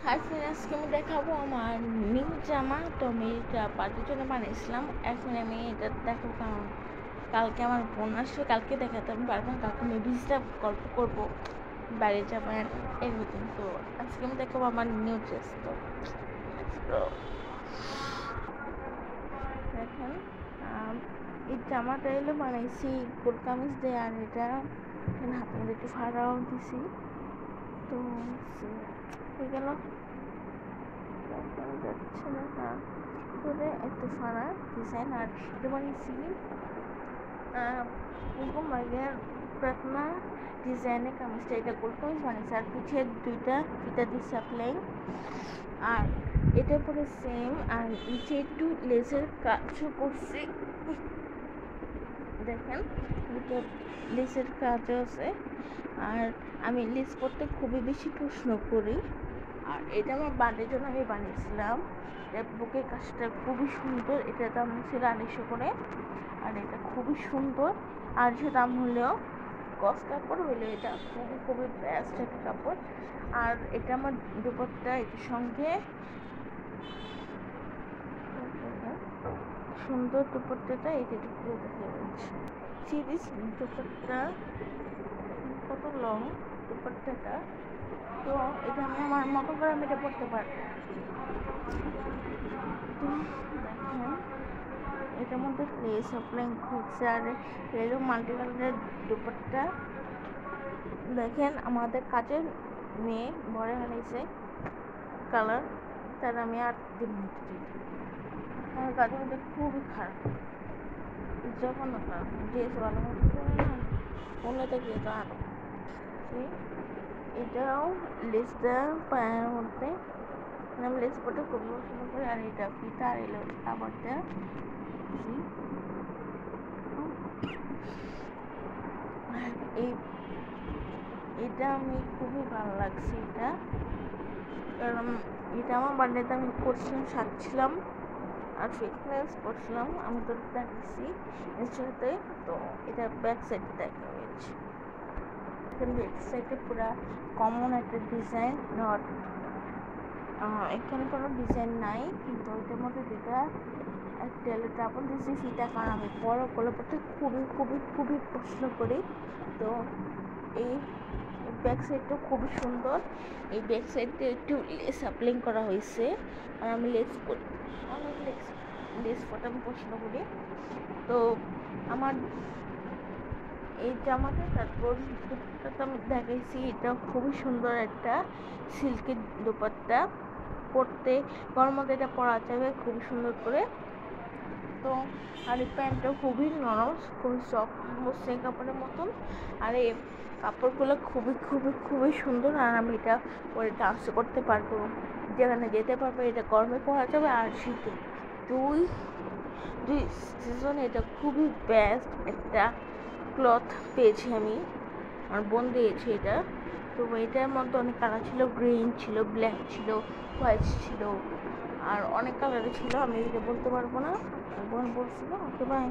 Hi friend, আজকে আমি দেখাবো আমার নিউ জামা। তো আমি এটা পার্টির জন্য বানিয়েছিলাম। এখন আমি এটা দেখাবো কারণ কালকে আমার বোন আসবে, কালকে দেখাতে আমি পারবো না। কালকে আমি ডিস্টার্ব গল্প করবো, বাইরে যাবো এরকম। তো আজকে আমি দেখাবো আমার নিউ ড্রেস। তো দেখেন, এই জামাটা এলো বানাইছি গোল কামিজ দিয়ে, আর এটা এখানে হাতের মধ্যে একটু ফাড়াও দিছি। তো হয়ে গেল, যাচ্ছে না করে একটু ফাড়া ডিজাইন। আর এটা বানিয়েছি এরকম বাইরের প্রার্থনা ডিজাইনের কামিজটা, এটা গোল কামিজ বানিয়েছি। আর পিছিয়ে দুইটা ফিতা দিচ্ছে প্লেন, আর এটা পরে সেম। আর নিচে একটু লেসের কাজও করছি, দেখেন দুটো লেসের কাজও আছে। আর আমি লেস করতে খুবই বেশি প্রশ্ন করি। আর এটা আমার বার্থডের জন্য আমি বানিয়েছিলাম। বুকের কাজটা খুবই সুন্দর, এটার দাম ছিল 250 করে। আর এটা খুবই সুন্দর, আর যে দাম হলেও গস কাপড় হইলে এটা খুবই খুবই বেস্ট একটা কাপড়। আর এটা আমার দুপাট্টা, এটার সঙ্গে সুন্দর দুপাট্টাটা এটা একটু খুলে দেখা যাচ্ছে। সিরিজ দুপাট্টা কত লং দুপাট্টাটা। তো এটা আমি আমার মতো করে আমি এটা পড়তে পারবো। তো দেখেন, এটার মধ্যে লেস অফলাইন খুঁজছে, আর এরকম মাল্টি কালারের দুপাট্টা। দেখেন আমাদের কাজের মেয়ে বড় হারাইছে কালার, তার আমি আর দিব না। আমার কাজের মধ্যে খুবই খারাপ, যখন ড্রেস ভালো মতো করে না অন্যটা গিয়ে তো আরো। এটাও লেসটা পায়ের মধ্যে, আমি লেস পড়তে খুব পছন্দ করি। আর এটা ফিতা, আর এলো কাপড়টা। এই এটা আমি খুবই ভালো লাগছে এটা, কারণ এটা আমার বার্থডেতে আমি করছিলাম, সাজছিলাম আর ফিটনেস করছিলাম। আমি তো দেখাচ্ছি ইনস্টাতে। তো এটা ব্যাক সাইড দেখা হয়েছে, ব্যাক সাইডে পুরা কমন একটা ডিজাইন, নট এখানে কোনো ডিজাইন নাই, কিন্তু ওইটার মধ্যে দুটা একটা ট্রাবল দিয়েছি ফিতা, কারণ আমি বড় গলা পড়তে খুবই খুবই খুবই পছন্দ করি। তো এই ব্যাক সাইডটা খুবই সুন্দর। এই ব্যাক সাইডটা একটু লেস আপলিং করা হয়েছে, আর আমি লেস করি, অনেক লেস পটা আমি পছন্দ করি। তো আমার এই জামাটা, তারপর দুপাট্টাটা আমি দেখাইছি, এটা খুবই সুন্দর একটা সিল্কের দুপাট্টা। পরতে গরম মধ্যে এটা পরা যাবে খুবই সুন্দর করে। তো আর এই প্যান্টটা খুবই নরম, খুবই সফট, মসৃণ কাপড়ের মতন। আর এই কাপড়গুলো খুবই খুবই খুবই সুন্দর। আর আমি এটা পরে ডান্স করতে পারবো, যেখানে যেতে পারবো। এটা গরমে পরা যাবে আর শীতে, দুই দুই সিজনে এটা খুবই বেস্ট একটা ক্লথ পেয়েছি আমি, আমার বোন দিয়েছে এটা। তো এটার মধ্যে অনেক কালার ছিল, গ্রিন ছিল, ব্ল্যাক ছিল, হোয়াইট ছিল, আর অনেক কালারের ছিল। আমি এটা বলতে পারবো না, বোন বলছিল। ওকে, বাই।